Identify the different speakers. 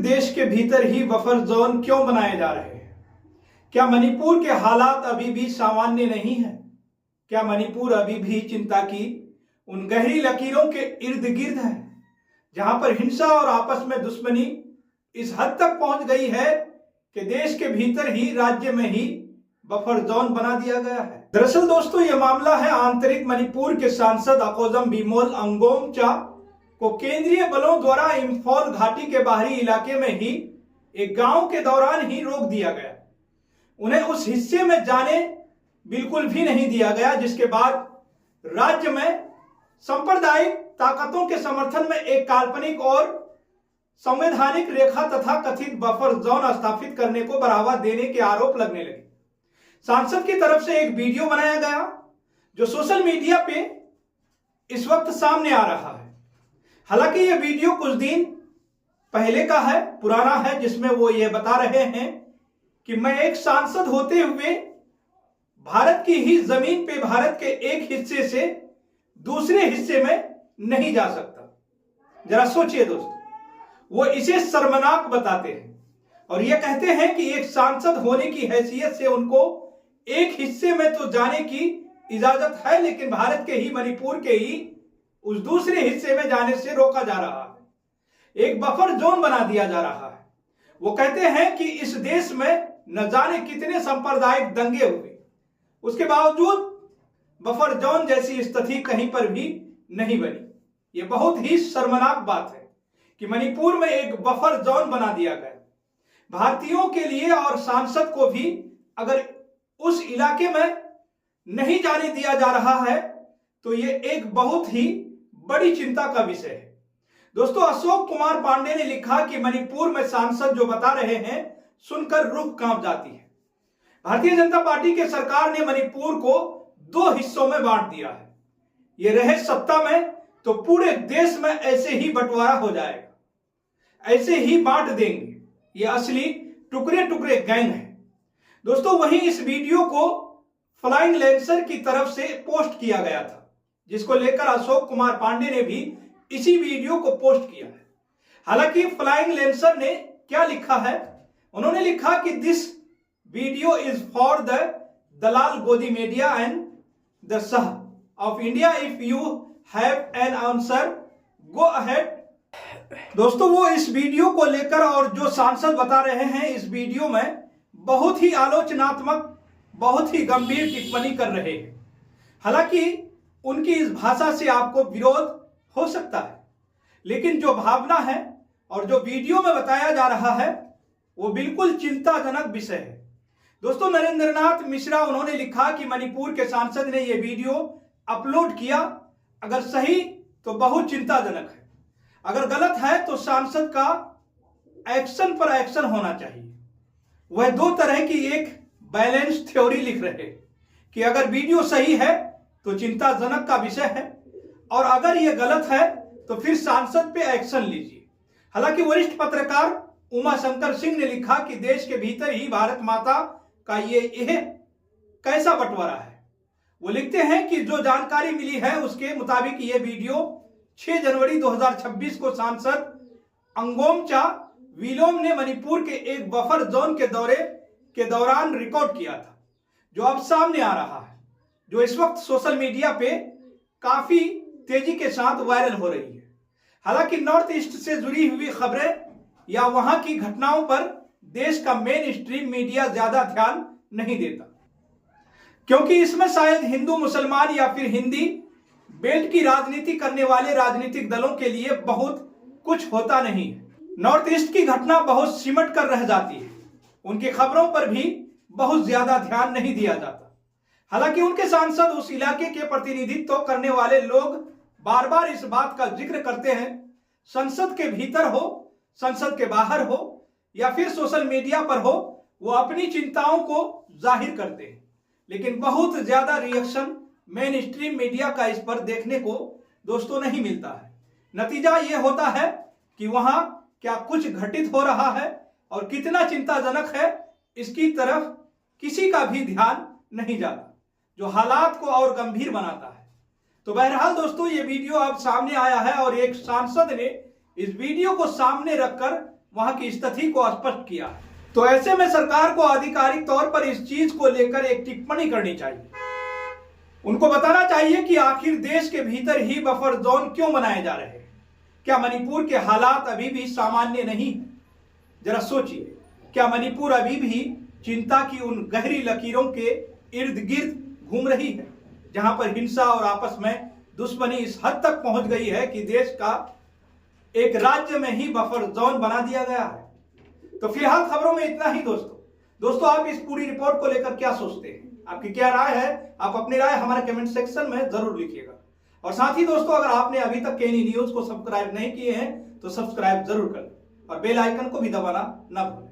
Speaker 1: देश के भीतर ही बफर जोन क्यों बनाए जा रहे हैं? क्या मणिपुर के हालात अभी भी सामान्य नहीं है? क्या मणिपुर अभी भी चिंता की उन गहरी लकीरों के इर्द गिर्द है जहां पर हिंसा और आपस में दुश्मनी इस हद तक पहुंच गई है कि देश के भीतर ही, राज्य में ही बफर जोन बना दिया गया है? दरअसल दोस्तों, यह मामला है आंतरिक मणिपुर के सांसद अकोजम बिमोल अंगोमचा को केंद्रीय बलों द्वारा इम्फॉल घाटी के बाहरी इलाके में ही एक गांव के दौरान ही रोक दिया गया। उन्हें उस हिस्से में जाने बिल्कुल भी नहीं दिया गया, जिसके बाद राज्य में सांप्रदायिक ताकतों के समर्थन में एक काल्पनिक और संवैधानिक रेखा तथा कथित बफर जोन स्थापित करने को बढ़ावा देने के आरोप लगने लगे। सांसद की तरफ से एक वीडियो बनाया गया जो सोशल मीडिया पे इस वक्त सामने आ रहा है। हालांकि यह वीडियो कुछ दिन पहले का है, पुराना है, जिसमें वो ये बता रहे हैं कि मैं एक सांसद होते हुए भारत की ही जमीन पे भारत के एक हिस्से से दूसरे हिस्से में नहीं जा सकता। जरा सोचिए दोस्तों, वो इसे शर्मनाक बताते हैं और ये कहते हैं कि एक सांसद होने की हैसियत से उनको एक हिस्से में तो जाने की इजाजत है, लेकिन भारत के ही मणिपुर के ही उस दूसरे हिस्से में जाने से रोका जा रहा है। एक बफर जोन बना दिया जा रहा है। वो कहते हैं कि इस देश में न जाने कितने सांप्रदायिक दंगे हुए, उसके बावजूद बफर जोन जैसी स्थिति कहीं पर भी नहीं बनी। ये बहुत ही शर्मनाक बात है कि मणिपुर में एक बफर जोन बना दिया गया भारतीयों के लिए, और सांसद को भी अगर उस इलाके में नहीं जाने दिया जा रहा है तो ये एक बहुत ही बड़ी चिंता का विषय है। दोस्तों, अशोक कुमार पांडे ने लिखा कि मणिपुर में सांसद जो बता रहे हैं सुनकर रूह कांप जाती है। भारतीय जनता पार्टी के सरकार ने मणिपुर को दो हिस्सों में बांट दिया है। ये रहे सत्ता में तो पूरे देश में ऐसे ही बंटवारा हो जाएगा, ऐसे ही बांट देंगे। ये असली टुकड़े टुकड़े गैंग है। दोस्तों, वहीं इस वीडियो को फ्लाइंग लैंसर की तरफ से पोस्ट किया गया था, जिसको लेकर अशोक कुमार पांडे ने भी इसी वीडियो को पोस्ट किया है। हालांकि फ्लाइंग लैंसर ने क्या लिखा है, उन्होंने लिखा कि this video is for the दलाल गोदी media and the Shah of India, if you have an answer go ahead. दोस्तों, वो इस वीडियो को लेकर और जो सांसद बता रहे हैं इस वीडियो में बहुत ही आलोचनात्मक, बहुत ही गंभीर टिप्पणी कर रहे हैं। हालांकि उनकी इस भाषा से आपको विरोध हो सकता है, लेकिन जो भावना है और जो वीडियो में बताया जा रहा है वो बिल्कुल चिंताजनक विषय है। दोस्तों, नरेंद्र नाथ मिश्रा उन्होंने लिखा कि मणिपुर के सांसद ने यह वीडियो अपलोड किया, अगर सही तो बहुत चिंताजनक है, अगर गलत है तो सांसद का एक्शन पर एक्शन होना चाहिए। वह दो तरह की एक बैलेंस थ्योरी लिख रहे हैं कि अगर वीडियो सही है तो चिंताजनक का विषय है, और अगर यह गलत है तो फिर सांसद पे एक्शन लीजिए। हालांकि वरिष्ठ पत्रकार उमा शंकर सिंह ने लिखा कि देश के भीतर ही भारत माता का यह कैसा बंटवारा है। वो लिखते हैं कि जो जानकारी मिली है उसके मुताबिक यह वीडियो 6 जनवरी 2026 को सांसद अंगोमचा विलोम ने मणिपुर के एक बफर जोन के दौरे के दौरान रिकॉर्ड किया था, जो अब सामने आ रहा है, जो इस वक्त सोशल मीडिया पे काफी तेजी के साथ वायरल हो रही है। हालांकि नॉर्थ ईस्ट से जुड़ी हुई खबरें या वहां की घटनाओं पर देश का मेन स्ट्रीम मीडिया ज्यादा ध्यान नहीं देता, क्योंकि इसमें शायद हिंदू मुसलमान या फिर हिंदी बेल्ट की राजनीति करने वाले राजनीतिक दलों के लिए बहुत कुछ होता नहीं है। नॉर्थ ईस्ट की घटना बहुत सिमट कर रह जाती है, उनकी खबरों पर भी बहुत ज्यादा ध्यान नहीं दिया जाता। हालांकि उनके सांसद उस इलाके के प्रतिनिधित्व करने वाले लोग बार बार इस बात का जिक्र करते हैं, संसद के भीतर हो, संसद के बाहर हो या फिर सोशल मीडिया पर हो, वो अपनी चिंताओं को जाहिर करते हैं, लेकिन बहुत ज्यादा रिएक्शन मेन स्ट्रीम मीडिया का इस पर देखने को दोस्तों नहीं मिलता है। नतीजा ये होता है कि वहां क्या कुछ घटित हो रहा है और कितना चिंताजनक है, इसकी तरफ किसी का भी ध्यान नहीं जाता, जो हालात को और गंभीर बनाता है। तो बहरहाल दोस्तों, ये वीडियो अब सामने आया है और एक सांसद ने इस वीडियो को सामने रखकर वहां की स्थिति को स्पष्ट किया है। तो ऐसे में सरकार को आधिकारिक तौर पर इस चीज को लेकर एक टिप्पणी करनी चाहिए। उनको बताना चाहिए कि आखिर देश के भीतर ही बफर जोन क्यों बनाए जा रहे हैं। क्या मणिपुर के हालात अभी भी सामान्य नहीं है? जरा सोचिए, क्या मणिपुर अभी भी चिंता की उन गहरी लकीरों के इर्द गिर्द घूम रही है, जहां पर हिंसा और आपस में दुश्मनी इस हद तक पहुंच गई है कि देश का एक राज्य में ही बफर जोन बना दिया गया है? तो फिलहाल खबरों में इतना ही दोस्तों आप इस पूरी रिपोर्ट को लेकर क्या सोचते हैं? आपकी क्या राय है? आप अपनी राय हमारे कमेंट सेक्शन में जरूर लिखिएगा। और साथ ही दोस्तों, अगर आपने अभी तक केनी न्यूज को सब्सक्राइब नहीं किए हैं तो सब्सक्राइब जरूर करें और बेल आइकन को भी दबाना ना भूलें।